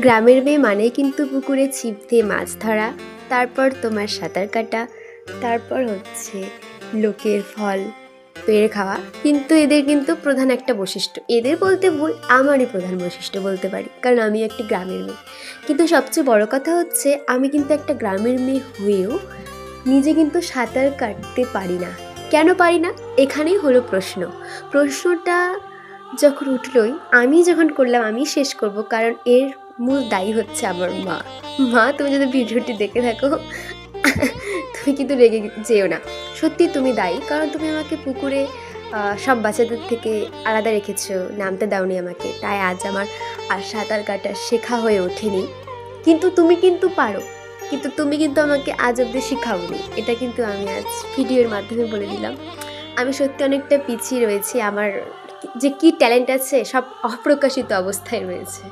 গ্রামের মেয়ে মানেই কিন্তু পুকুরে ছিপ দিয়ে মাছ ধরা, তারপর তোমার সাঁতার কাটা, তারপর হচ্ছে লোকের ফল পেড়ে খাওয়া। কিন্তু এদের কিন্তু প্রধান একটা বৈশিষ্ট্য, এদের বলতে ভুল, আমারই প্রধান বৈশিষ্ট্য বলতে পারি, কারণ আমি একটি গ্রামের মেয়ে। কিন্তু সবচেয়ে বড় কথা হচ্ছে আমি কিন্তু একটা গ্রামের মেয়ে হয়েও নিজে কিন্তু সাঁতার কাটতে পারি না। কেন পারি না, এখানেই হলো প্রশ্ন। প্রশ্নটা যখন উঠলই, আমি যখন করলাম আমি শেষ করব, কারণ এর মূল দায়ী হচ্ছে আমার মা। মা, তুমি যদি ভিডিওটি দেখে থাকো তুমি কিন্তু রেগে যেও না, সত্যি তুমি দায়ী, কারণ তুমি আমাকে পুকুরে সব বাচ্চাদের থেকে আলাদা রেখেছো, নামতে দাওনি আমাকে, তাই আজ আমার আর সাঁতার কাটা শেখা হয়ে ওঠেনি। কিন্তু তুমি কিন্তু পারো, কিন্তু তুমি কিন্তু আমাকে আজ অব্দি শেখাওনি, এটা কিন্তু আমি আজ ভিডিওর মাধ্যমে বলে দিলাম। আমি সত্যি অনেকটা পিছিয়ে রয়েছি, আমার যে কী ট্যালেন্ট আছে সব অপ্রকাশিত অবস্থায় রয়েছে।